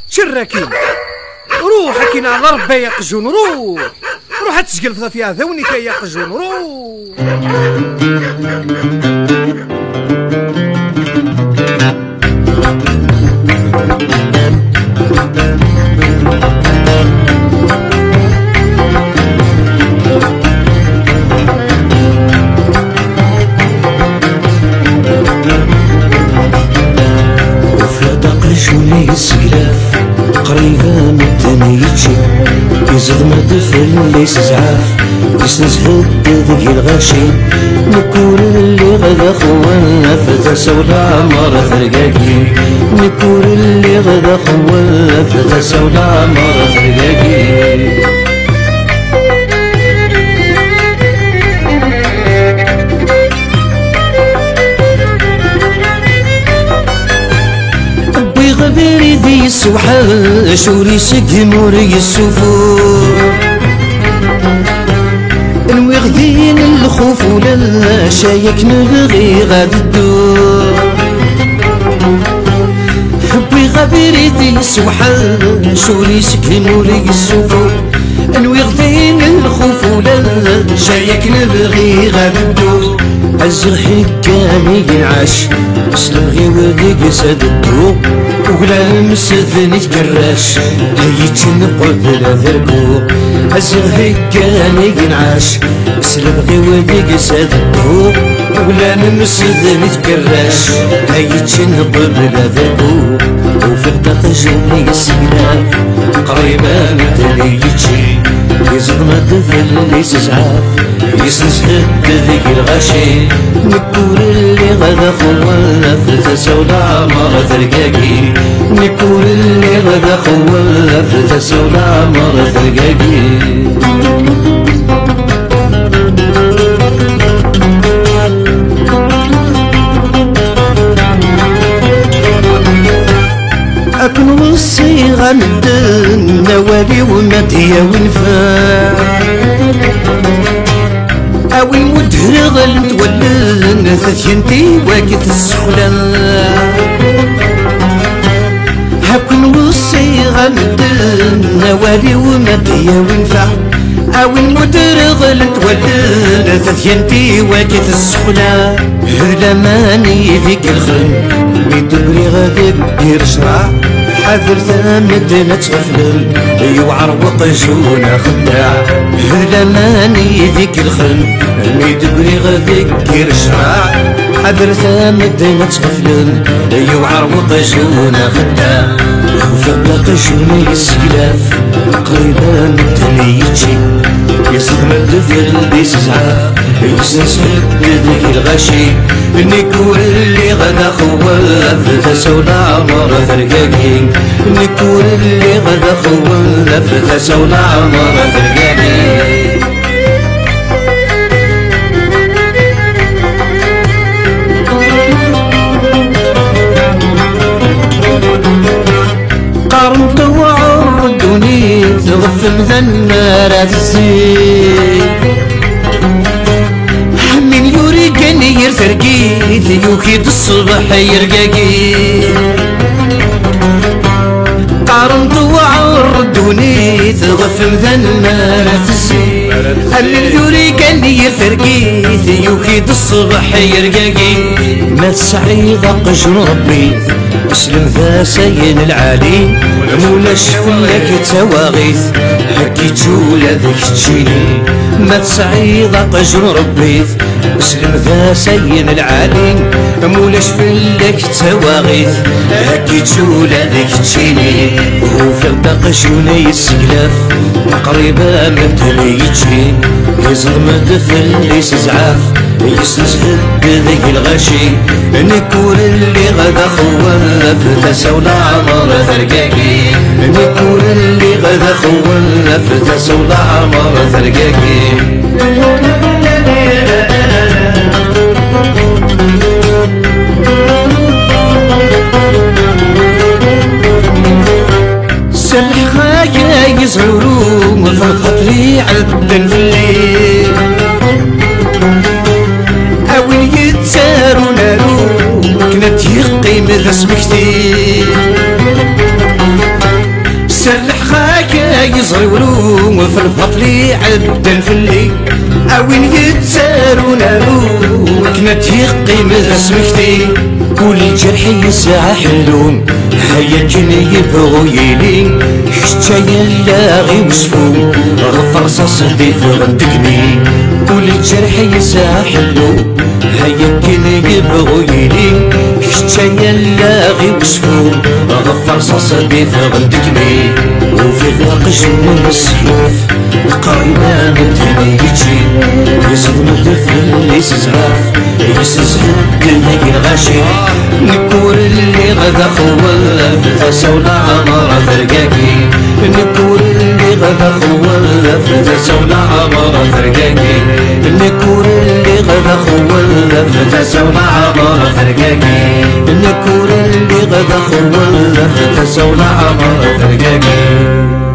شراكين روح كين على ربي يا قجون، روح تسقلف فيها ذونك يا قجون، روح. السقلاف قريبة من الدنيتشي يزغ ما دفل ليس زعاف يسنس هدد الغاشي نكور اللي غدا خوانا فتاسا ولا مرة ثرقاقي نكور اللي غدا خوانا فتاسا ولا مرة ثرقاقي غبيري ذي السوحة شوري سقموري السفور نوغدين الخوف ولا شايك نبغي غاد الدور حبي غبيري ذي السوحة شوري سقموري السفور نوغدين الخوف ولا شايك نبغي غاد الدور عزر حكامي ينعاش سلغي وديك ساد الدور وقلا المسذن يتكراش هيتش نقبل ذرقو عزر حكامي ينعاش سلغي وديك ساد الدور وقلا المسذن يتكراش هيتش نقبل ذرقو وفي الدق جوني السقلاف قريبة من تليتشي يزغ ما دفل ليس زعاف يسنس ذيك الغاشي نكور اللي غدا خوانا فتاسا ولا مرة ثرقاقي نكور اللي غدا خوانا فتاسا ولا مرة ثرقاقي أكون وصيغة من دن نوالي ومدية ونفاع أوي مدهر غل تولن ثثينتي واقت السخلة هكون وصيغة من دن نوالي ومدية ونفاع أوي مدهر غل تولن ثثينتي واقت السخلة هلا ماني ذيك الخن ميدبري غادي دير شراع حذر ثامدنا تغفلن يوعروق جونا خداع هلا ماني ذيك الخن ميدبري غادي دير شراع حذر ثامدنا تغفلن يوعروق جونا خداع وفي الدق جوني السقلاف قريبة من تليتشي يصدم الدفل ليس زعاف يسنس ذيك الغاشي نكور اللي غدا خواف فتاسا ولا مرة ثرقاقي نكور اللي غدا خواف فتاسا ولا مرة ثرقاقي قارنت وعردوني تغف مثنارات الزين من يوري كان يرترقي يوكيد الصبح يرقاقي قارنت وعردوني تغف مثنارات الزين من يوري كان يرترقي يوكيد الصبح يرقاقي ما تسعيد قجن ربي اسلم ذا سين العالي مولاش فلك تواغيث هكي جولة ذيك تجيني ما تسعيد قجن ربيث اسلم ذا سين العالي مولاش فلك تواغيث هكي جولة ذيك تجيني وفي الدق جوني السقلاف قريبة من تليتشي يزغ ما دفل ليس زعاف يسنس هد ذيك الغاشي نكور اللي غدا خوانا فتاسا ولا مرة ثرقاقي نكور اللي غدا خوانا فتاسا ولا مرة ثرقاقي يزعرو في الخطر عدن في الليل أوين يتسارو نارو كنت يقيم ذا سمكتي سرح خاكا يزعرو في الخطر عدن في الليل أوين يتسارو نارو كنت يقيم ذا سمكتي كل جرح يسعى حلوم هيا كني يبغو يلي شتايا لاغي وسفو غفر رصاص ضيف غندقني كل جرح يسعى حلوم هيا كني يبغو يلي شتايا لاغي وسفو غفر رصاص ضيف غندقني وفي غرق جنون السيوف قايمة مدهني يجي يزيد مدفن ليس زراف يسزهد دنيا الغاشي نكور اللي غدا خوال فلتاسة ولا عمارة فرقاكي نكور اللي غدا خوال فلتاسة ولا عمارة فرقاكي نكور اللي غدا خوال فلتاسة ولا عمارة فرقاكي نكور اللي غدا خوال فلتاسة ولا عمارة فرقاكي